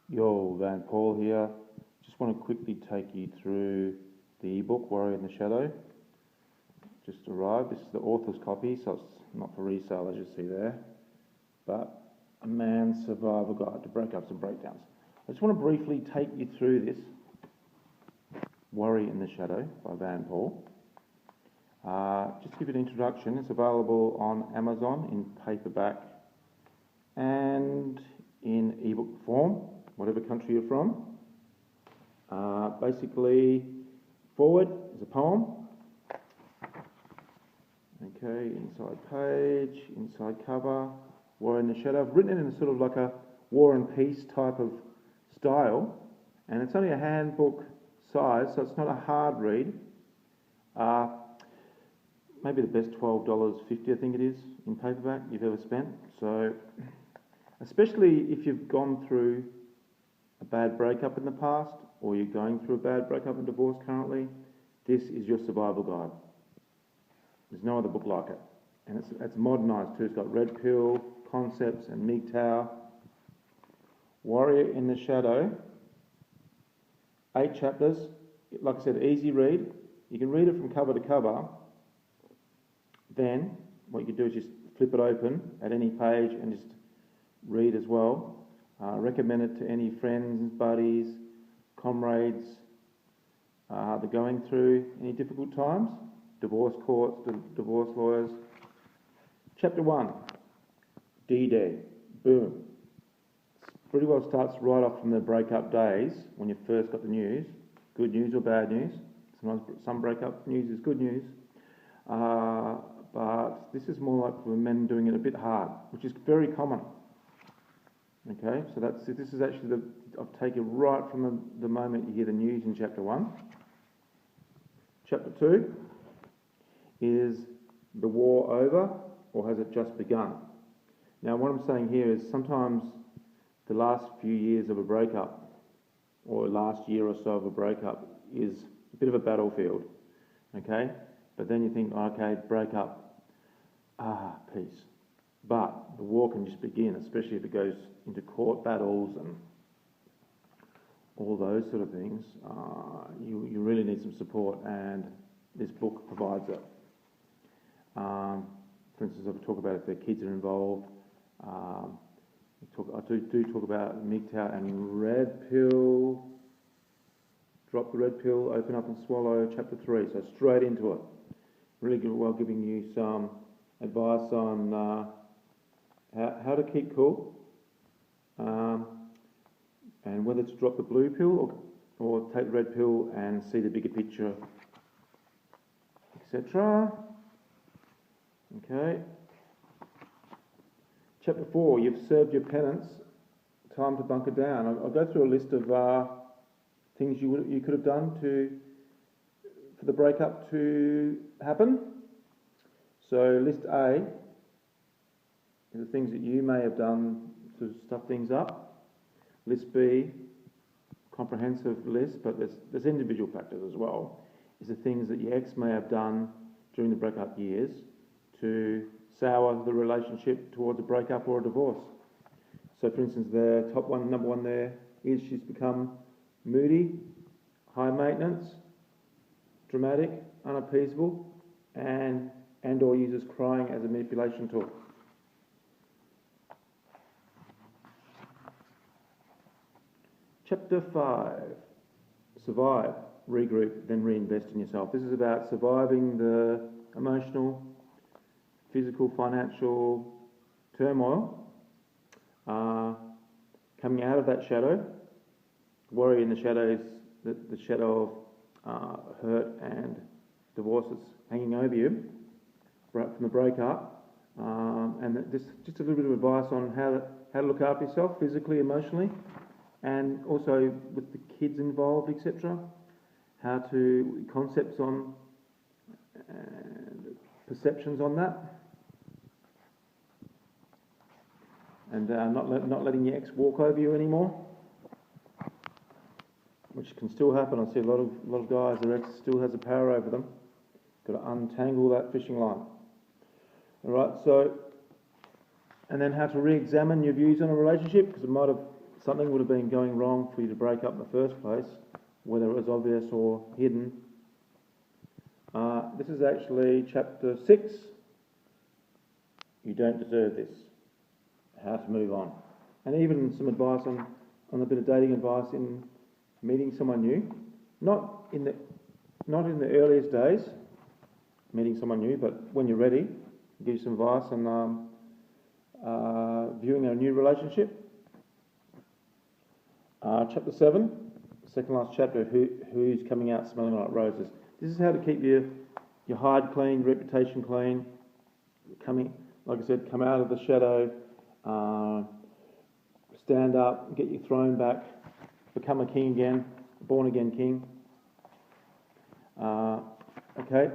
Yo, Van Paul here. Just want to quickly take you through the ebook Warrior in the Shadow. Just arrived. This is the author's copy, so it's not for resale as you see there, but a man's survival guide to breakups and breakdowns. I just want to briefly take you through this Warrior in the Shadow by Van Paul. Just to give you an introduction, it's available on Amazon in paperback and in ebook form, whatever country you're from. Basically, forward is a poem. Okay, inside page, inside cover, War in the Shadow. I've written it in a sort of like a war and peace type of style, and it's only a handbook size, so it's not a hard read. Maybe the best $12.50, I think it is, in paperback you've ever spent. So, especially if you've gone through a bad breakup in the past, or you're going through a bad breakup and divorce currently, this is your survival guide. There's no other book like it. And it's modernised too. It's got red pill, concepts and MGTOW. Warrior in the Shadow, 8 chapters. Like I said, easy read. You can read it from cover to cover. Then what you can do is just flip it open at any page and just read as well. Recommend it to any friends, buddies, comrades that are going through any difficult times. Divorce courts, divorce lawyers. Chapter 1, D-Day. Boom. Pretty well starts right off from the breakup days when you first got the news. Good news or bad news. Sometimes some breakup news is good news. But this is more like for men doing it a bit hard, which is very common. Okay, so this is actually I've taken right from the moment you hear the news in chapter 1. Chapter 2 is the war over, or has it just begun? Now what I'm saying here is sometimes the last few years of a breakup, or last year or so of a breakup, is a bit of a battlefield. Okay, but then you think, okay, breakup, peace. But the war can just begin, especially if it goes into court battles and all those sort of things. You really need some support, and this book provides it. For instance, I talk about if their kids are involved. I do talk about MGTOW and red pill. Drop the red pill, open up and swallow, chapter 3. So straight into it. Really good, well, giving you some advice on how to keep cool, and whether to drop the blue pill or take the red pill and see the bigger picture, etc. Okay. Chapter 4, you've served your penance, time to bunker down. I'll go through a list of things you could have done for the breakup to happen. So list A is the things that you may have done to stuff things up. List B, comprehensive list, but there's individual factors as well, is the things that your ex may have done during the breakup years to sour the relationship towards a breakup or a divorce. So for instance, the number one there is she's become moody, high maintenance, dramatic, unappeasable, and or uses crying as a manipulation tool. Chapter 5, survive, regroup, then reinvest in yourself. This is about surviving the emotional, physical, financial turmoil, coming out of that shadow. Warrior in the Shadow is the shadow of hurt and divorce that's hanging over you right from the breakup, and just a little bit of advice on how to look after yourself physically, emotionally, and also with the kids involved, etc. Concepts on and perceptions on that, and not letting your ex walk over you anymore, which can still happen. I see a lot of guys, their ex still has a power over them. Got to untangle that fishing line. All right, so, and then how to re-examine your views on a relationship, because it might have something would have been going wrong for you to break up in the first place, whether it was obvious or hidden. This is actually chapter 6. You don't deserve this. How to move on. And even some advice on a bit of dating advice in meeting someone new. Not in the earliest days, meeting someone new, but when you're ready, give you some advice on viewing a new relationship. Chapter 7, second last chapter, who's coming out smelling like roses. This is how to keep your hide clean, reputation clean, like I said, come out of the shadow, stand up, get your throne back, become a king again, born again king. Okay,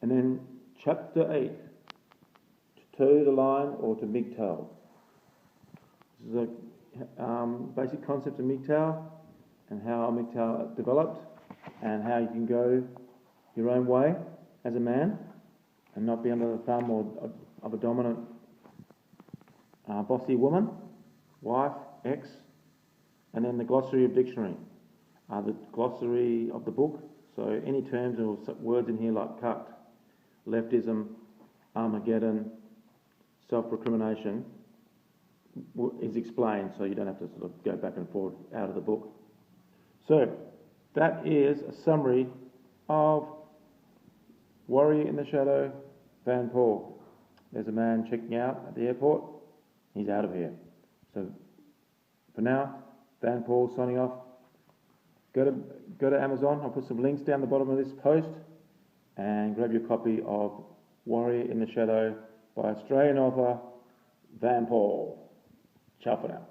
and then chapter 8, to toe the line or to MGTOW. This is a basic concept of MGTOW and how MGTOW developed and how you can go your own way as a man and not be under the thumb of a dominant bossy woman, wife, ex, and then the glossary of dictionary, the glossary of the book. So any terms or words in here like cucked, leftism, Armageddon, self-recrimination is explained, so you don't have to sort of go back and forth out of the book. So that is a summary of Warrior in the Shadow, Van Paul. There's a man checking out at the airport. He's out of here. So for now, Van Paul signing off. Go to Amazon. I'll put some links down the bottom of this post and grab your copy of Warrior in the Shadow by Australian author Van Paul. Ciao for now.